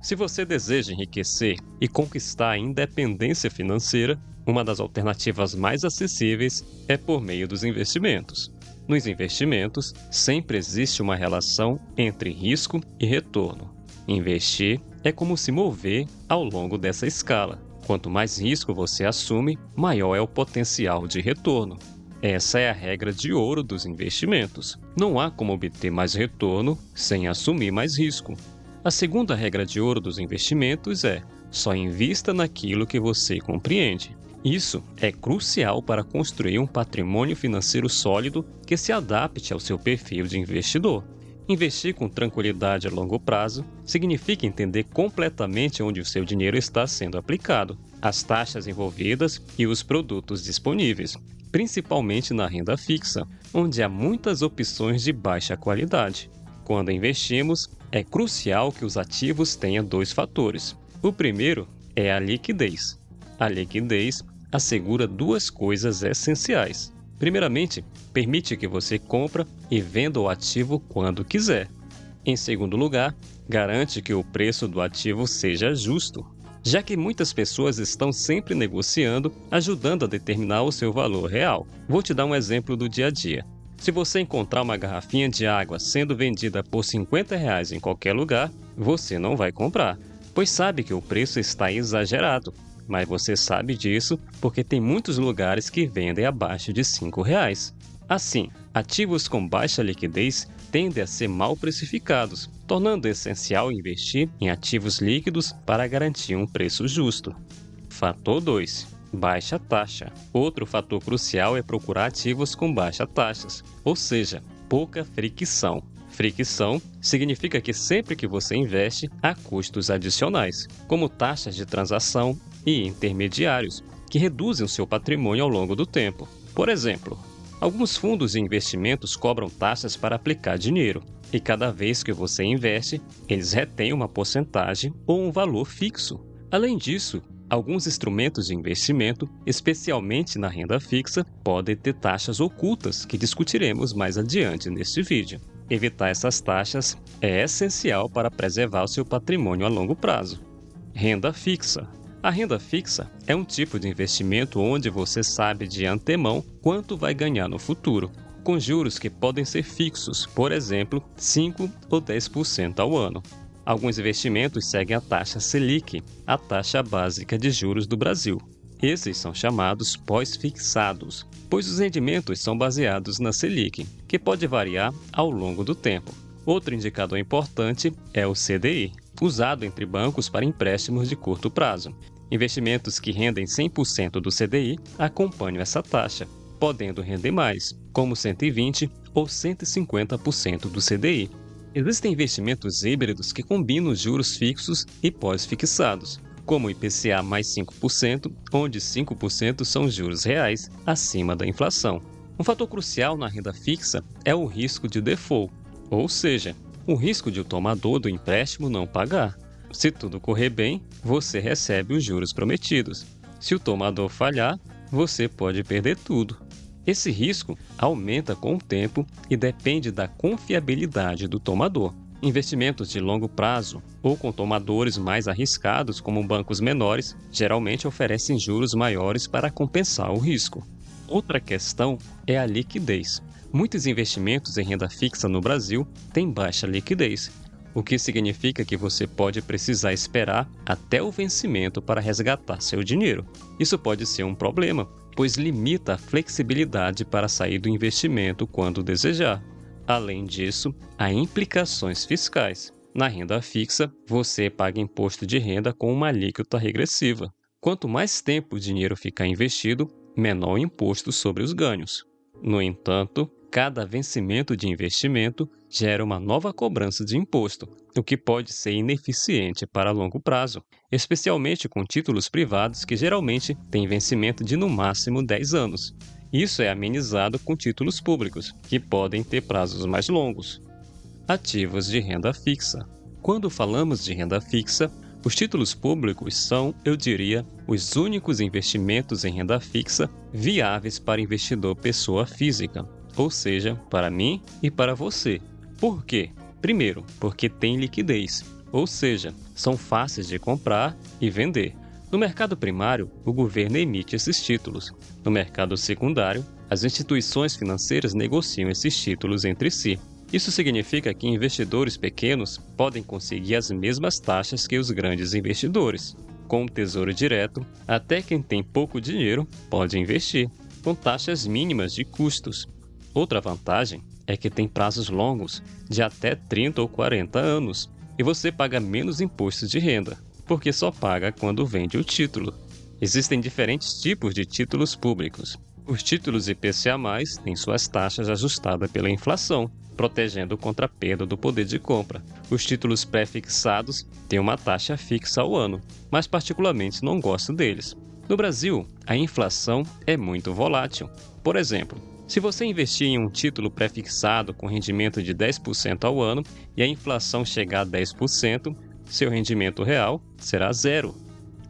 Se você deseja enriquecer e conquistar a independência financeira, uma das alternativas mais acessíveis é por meio dos investimentos. Nos investimentos, sempre existe uma relação entre risco e retorno. Investir é como se mover ao longo dessa escala. Quanto mais risco você assume, maior é o potencial de retorno. Essa é a regra de ouro dos investimentos. Não há como obter mais retorno sem assumir mais risco. A segunda regra de ouro dos investimentos é: só invista naquilo que você compreende. Isso é crucial para construir um patrimônio financeiro sólido que se adapte ao seu perfil de investidor. Investir com tranquilidade a longo prazo significa entender completamente onde o seu dinheiro está sendo aplicado, as taxas envolvidas e os produtos disponíveis, principalmente na renda fixa, onde há muitas opções de baixa qualidade. Quando investimos, é crucial que os ativos tenham dois fatores. O primeiro é a liquidez. A liquidez assegura duas coisas essenciais. Primeiramente, permite que você compre e venda o ativo quando quiser. Em segundo lugar, garante que o preço do ativo seja justo, já que muitas pessoas estão sempre negociando, ajudando a determinar o seu valor real. Vou te dar um exemplo do dia a dia. Se você encontrar uma garrafinha de água sendo vendida por R$ 50 em qualquer lugar, você não vai comprar, pois sabe que o preço está exagerado. Mas você sabe disso porque tem muitos lugares que vendem abaixo de R$ 5. Assim, ativos com baixa liquidez tendem a ser mal precificados, tornando essencial investir em ativos líquidos para garantir um preço justo. Fator 2. Baixa taxa. Outro fator crucial é procurar ativos com baixas taxas, ou seja, pouca fricção. Fricção significa que sempre que você investe, há custos adicionais, como taxas de transação e intermediários, que reduzem o seu patrimônio ao longo do tempo. Por exemplo, alguns fundos de investimentos cobram taxas para aplicar dinheiro, e cada vez que você investe, eles retêm uma porcentagem ou um valor fixo. Além disso, alguns instrumentos de investimento, especialmente na renda fixa, podem ter taxas ocultas que discutiremos mais adiante neste vídeo. Evitar essas taxas é essencial para preservar o seu patrimônio a longo prazo. Renda fixa. A renda fixa é um tipo de investimento onde você sabe de antemão quanto vai ganhar no futuro, com juros que podem ser fixos, por exemplo, 5 ou 10% ao ano. Alguns investimentos seguem a taxa Selic, a taxa básica de juros do Brasil. Esses são chamados pós-fixados, pois os rendimentos são baseados na Selic, que pode variar ao longo do tempo. Outro indicador importante é o CDI, usado entre bancos para empréstimos de curto prazo. Investimentos que rendem 100% do CDI acompanham essa taxa, podendo render mais, como 120% ou 150% do CDI. Existem investimentos híbridos que combinam juros fixos e pós-fixados, como o IPCA mais 5%, onde 5% são juros reais acima da inflação. Um fator crucial na renda fixa é o risco de default, ou seja, o risco de o tomador do empréstimo não pagar. Se tudo correr bem, você recebe os juros prometidos. Se o tomador falhar, você pode perder tudo. Esse risco aumenta com o tempo e depende da confiabilidade do tomador. Investimentos de longo prazo ou com tomadores mais arriscados, como bancos menores, geralmente oferecem juros maiores para compensar o risco. Outra questão é a liquidez. Muitos investimentos em renda fixa no Brasil têm baixa liquidez, o que significa que você pode precisar esperar até o vencimento para resgatar seu dinheiro. Isso pode ser um problema, pois limita a flexibilidade para sair do investimento quando desejar. Além disso, há implicações fiscais. Na renda fixa, você paga imposto de renda com uma alíquota regressiva. Quanto mais tempo o dinheiro ficar investido, menor o imposto sobre os ganhos. No entanto, cada vencimento de investimento gera uma nova cobrança de imposto, o que pode ser ineficiente para longo prazo, especialmente com títulos privados que geralmente têm vencimento de no máximo 10 anos. Isso é amenizado com títulos públicos, que podem ter prazos mais longos. Ativos de renda fixa. Quando falamos de renda fixa, os títulos públicos são, eu diria, os únicos investimentos em renda fixa viáveis para investidor pessoa física, ou seja, para mim e para você. Por quê? Primeiro, porque tem liquidez. ou seja, são fáceis de comprar e vender. No mercado primário, o governo emite esses títulos. No mercado secundário, as instituições financeiras negociam esses títulos entre si. Isso significa que investidores pequenos podem conseguir as mesmas taxas que os grandes investidores. Com o Tesouro Direto, até quem tem pouco dinheiro pode investir, com taxas mínimas de custos. Outra vantagem é que tem prazos longos, de até 30 ou 40 anos, e você paga menos impostos de renda, porque só paga quando vende o título. Existem diferentes tipos de títulos públicos. Os títulos IPCA+, têm suas taxas ajustadas pela inflação, protegendo contra a perda do poder de compra. Os títulos pré-fixados têm uma taxa fixa ao ano, mas particularmente não gosto deles. No Brasil, a inflação é muito volátil. Por exemplo, se você investir em um título pré-fixado com rendimento de 10% ao ano e a inflação chegar a 10%, seu rendimento real será zero.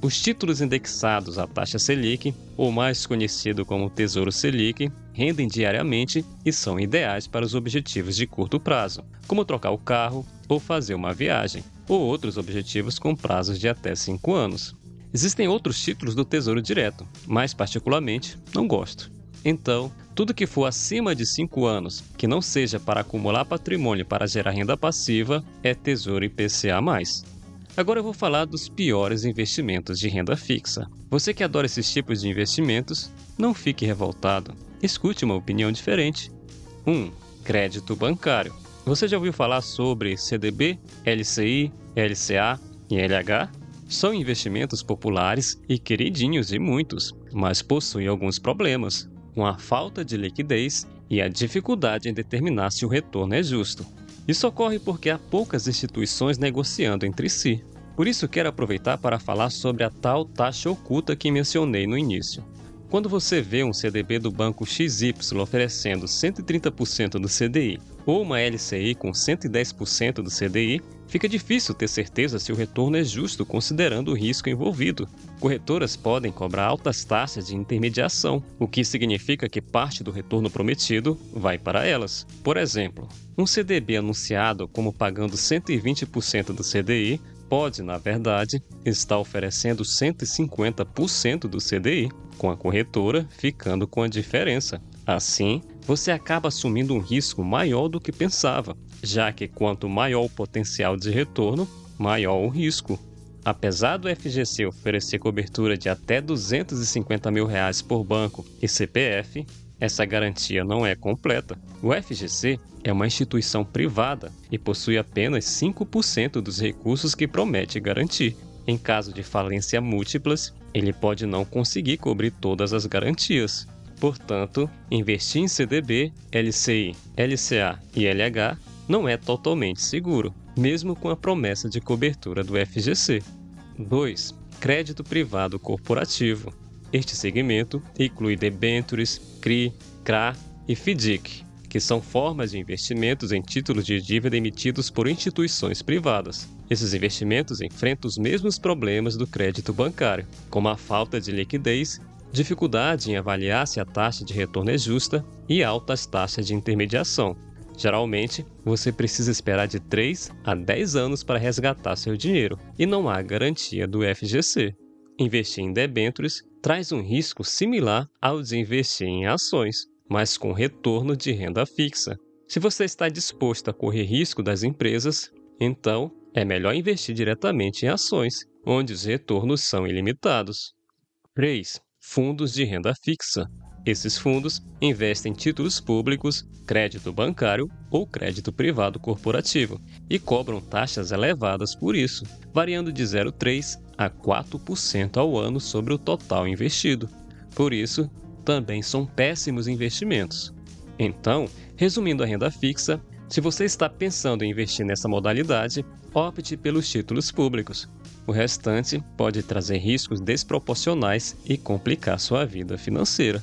Os títulos indexados à taxa Selic, ou mais conhecido como Tesouro Selic, rendem diariamente e são ideais para os objetivos de curto prazo, como trocar o carro ou fazer uma viagem, ou outros objetivos com prazos de até 5 anos. Existem outros títulos do Tesouro Direto, mas particularmente não gosto. Então, tudo que for acima de 5 anos, que não seja para acumular patrimônio para gerar renda passiva, é Tesouro IPCA+. Agora eu vou falar dos piores investimentos de renda fixa. Você que adora esses tipos de investimentos, não fique revoltado. Escute uma opinião diferente. 1. Crédito bancário. Você já ouviu falar sobre CDB, LCI, LCA e LH? São investimentos populares e queridinhos de muitos, mas possuem alguns problemas, com a falta de liquidez e a dificuldade em determinar se o retorno é justo. Isso ocorre porque há poucas instituições negociando entre si. Por isso quero aproveitar para falar sobre a tal taxa oculta que mencionei no início. Quando você vê um CDB do banco XY oferecendo 130% do CDI ou uma LCI com 110% do CDI, fica difícil ter certeza se o retorno é justo considerando o risco envolvido. Corretoras podem cobrar altas taxas de intermediação, o que significa que parte do retorno prometido vai para elas. Por exemplo, um CDB anunciado como pagando 120% do CDI pode, na verdade, estar oferecendo 150% do CDI, com a corretora ficando com a diferença. Assim, você acaba assumindo um risco maior do que pensava, já que quanto maior o potencial de retorno, maior o risco. Apesar do FGC oferecer cobertura de até R$ 250 mil por banco e CPF, essa garantia não é completa. O FGC é uma instituição privada e possui apenas 5% dos recursos que promete garantir. Em caso de falência múltiplas, ele pode não conseguir cobrir todas as garantias. Portanto, investir em CDB, LCI, LCA e LH não é totalmente seguro, mesmo com a promessa de cobertura do FGC. 2. Crédito privado corporativo. Este segmento inclui debêntures, CRI, CRA e FDIC, que são formas de investimentos em títulos de dívida emitidos por instituições privadas. Esses investimentos enfrentam os mesmos problemas do crédito bancário, como a falta de liquidez, dificuldade em avaliar se a taxa de retorno é justa e altas taxas de intermediação. Geralmente, você precisa esperar de 3 a 10 anos para resgatar seu dinheiro, e não há garantia do FGC. Investir em debêntures traz um risco similar ao de investir em ações, mas com retorno de renda fixa. Se você está disposto a correr risco das empresas, então é melhor investir diretamente em ações, onde os retornos são ilimitados. 3. Fundos de renda fixa. Esses fundos investem em títulos públicos, crédito bancário ou crédito privado corporativo e cobram taxas elevadas por isso, variando de 0,3% a 4% ao ano sobre o total investido. Por isso, também são péssimos investimentos. Então, resumindo a renda fixa, se você está pensando em investir nessa modalidade, opte pelos títulos públicos. O restante pode trazer riscos desproporcionais e complicar sua vida financeira.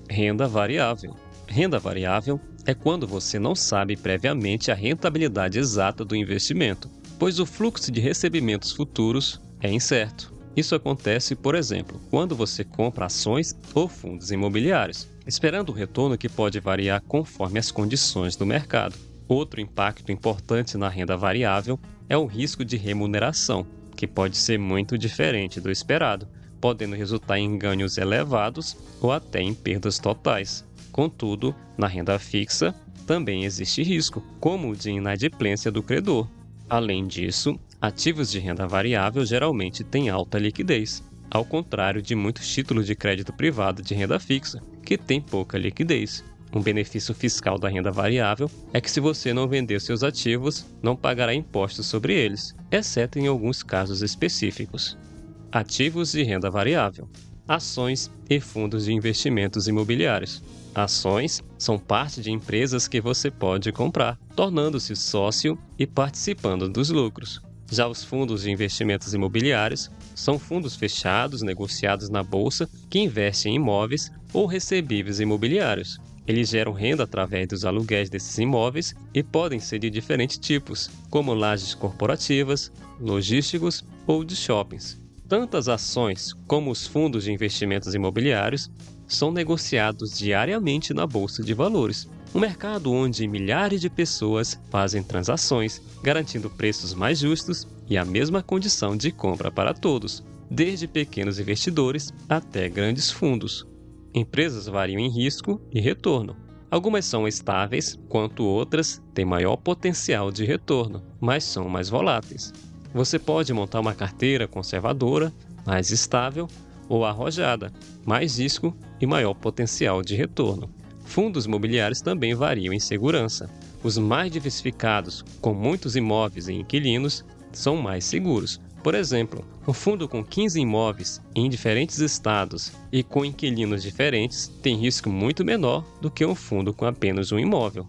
Renda variável. Renda variável é quando você não sabe previamente a rentabilidade exata do investimento, pois o fluxo de recebimentos futuros é incerto. Isso acontece, por exemplo, quando você compra ações ou fundos imobiliários, esperando um retorno que pode variar conforme as condições do mercado. Outro impacto importante na renda variável é o risco de remuneração, que pode ser muito diferente do esperado, podendo resultar em ganhos elevados ou até em perdas totais. Contudo, na renda fixa, também existe risco, como o de inadimplência do credor. Além disso, ativos de renda variável geralmente têm alta liquidez, ao contrário de muitos títulos de crédito privado de renda fixa, que têm pouca liquidez. Um benefício fiscal da renda variável é que se você não vender seus ativos, não pagará impostos sobre eles, exceto em alguns casos específicos. Ativos de renda variável: ações e fundos de investimentos imobiliários. Ações são parte de empresas que você pode comprar, tornando-se sócio e participando dos lucros. Já os fundos de investimentos imobiliários são fundos fechados negociados na bolsa que investem em imóveis ou recebíveis imobiliários. Eles geram renda através dos aluguéis desses imóveis e podem ser de diferentes tipos, como lajes corporativas, logísticos ou de shoppings. Tanto as ações como os fundos de investimentos imobiliários são negociados diariamente na Bolsa de Valores, um mercado onde milhares de pessoas fazem transações, garantindo preços mais justos e a mesma condição de compra para todos, desde pequenos investidores até grandes fundos. Empresas variam em risco e retorno. Algumas são estáveis, enquanto outras têm maior potencial de retorno, mas são mais voláteis. Você pode montar uma carteira conservadora, mais estável, ou arrojada, mais risco e maior potencial de retorno. Fundos imobiliários também variam em segurança. Os mais diversificados, com muitos imóveis e inquilinos, são mais seguros. Por exemplo, um fundo com 15 imóveis em diferentes estados e com inquilinos diferentes tem risco muito menor do que um fundo com apenas um imóvel.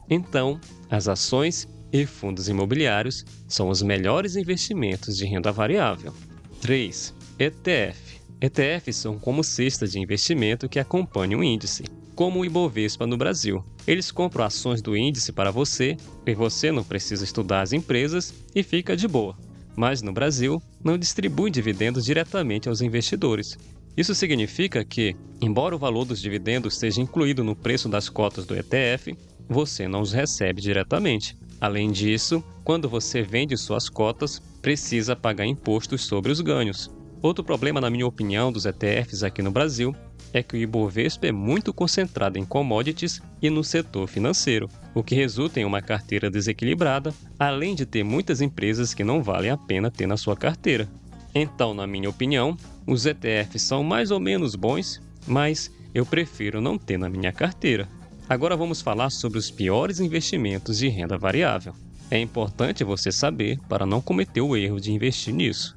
Então, as ações e fundos imobiliários são os melhores investimentos de renda variável. 3. ETF. ETFs são como cestas de investimento que acompanham o índice, como o Ibovespa no Brasil. Eles compram ações do índice para você e você não precisa estudar as empresas e fica de boa. Mas no Brasil, não distribui dividendos diretamente aos investidores. Isso significa que, embora o valor dos dividendos seja incluído no preço das cotas do ETF, você não os recebe diretamente. Além disso, quando você vende suas cotas, precisa pagar impostos sobre os ganhos. Outro problema, na minha opinião, dos ETFs aqui no Brasil é que o Ibovespa é muito concentrado em commodities e no setor financeiro, o que resulta em uma carteira desequilibrada, além de ter muitas empresas que não valem a pena ter na sua carteira. Então, na minha opinião, os ETFs são mais ou menos bons, mas eu prefiro não ter na minha carteira. Agora vamos falar sobre os piores investimentos de renda variável. É importante você saber para não cometer o erro de investir nisso.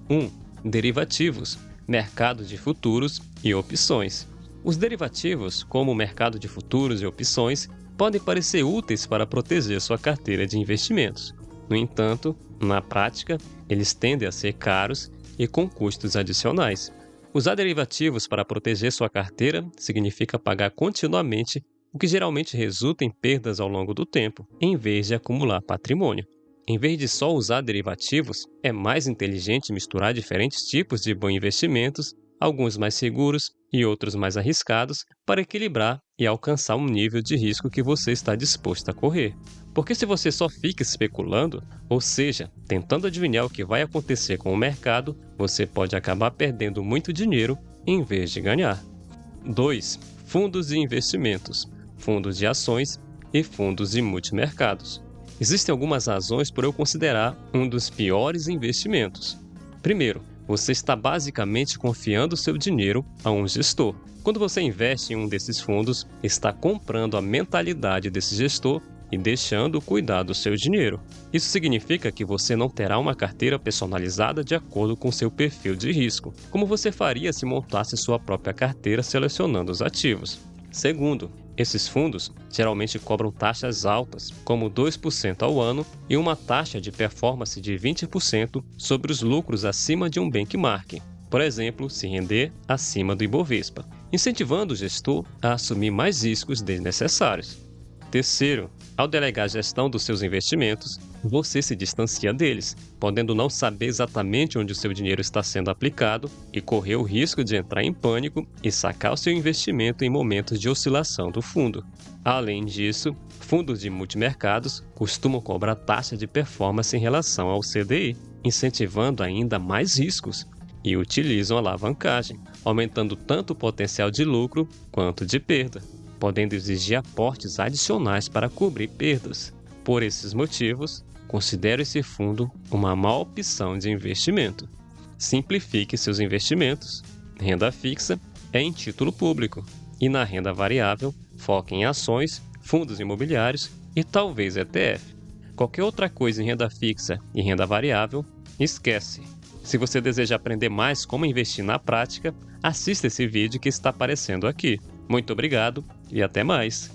1. Derivativos, mercado de futuros e opções. Os derivativos, como o mercado de futuros e opções, podem parecer úteis para proteger sua carteira de investimentos. No entanto, na prática, eles tendem a ser caros e com custos adicionais. Usar derivativos para proteger sua carteira significa pagar continuamente, o que geralmente resulta em perdas ao longo do tempo, em vez de acumular patrimônio. Em vez de só usar derivativos, é mais inteligente misturar diferentes tipos de bons investimentos, alguns mais seguros e outros mais arriscados, para equilibrar e alcançar um nível de risco que você está disposto a correr. Porque se você só fica especulando, ou seja, tentando adivinhar o que vai acontecer com o mercado, você pode acabar perdendo muito dinheiro em vez de ganhar. 2. Fundos de investimentos, fundos de ações e fundos de multimercados. Existem algumas razões por eu considerar um dos piores investimentos. Primeiro, você está basicamente confiando seu dinheiro a um gestor. Quando você investe em um desses fundos, está comprando a mentalidade desse gestor e deixando cuidar do seu dinheiro. Isso significa que você não terá uma carteira personalizada de acordo com seu perfil de risco, como você faria se montasse sua própria carteira selecionando os ativos. Segundo, esses fundos geralmente cobram taxas altas, como 2% ao ano e uma taxa de performance de 20% sobre os lucros acima de um benchmark, por exemplo, se render acima do Ibovespa, incentivando o gestor a assumir mais riscos desnecessários. Terceiro, ao delegar a gestão dos seus investimentos, você se distancia deles, podendo não saber exatamente onde o seu dinheiro está sendo aplicado e correr o risco de entrar em pânico e sacar o seu investimento em momentos de oscilação do fundo. Além disso, Fundos de multimercados costumam cobrar taxa de performance em relação ao CDI, incentivando ainda mais riscos, e utilizam alavancagem, aumentando tanto o potencial de lucro quanto de perda, podendo exigir aportes adicionais para cobrir perdas. Por esses motivos, considero esse fundo uma má opção de investimento. Simplifique seus investimentos. Renda fixa é em título público, e na renda variável, foque em ações, fundos imobiliários e talvez ETF. Qualquer outra coisa em renda fixa e renda variável, esquece. Se você deseja aprender mais como investir na prática, assista esse vídeo que está aparecendo aqui. Muito obrigado e até mais!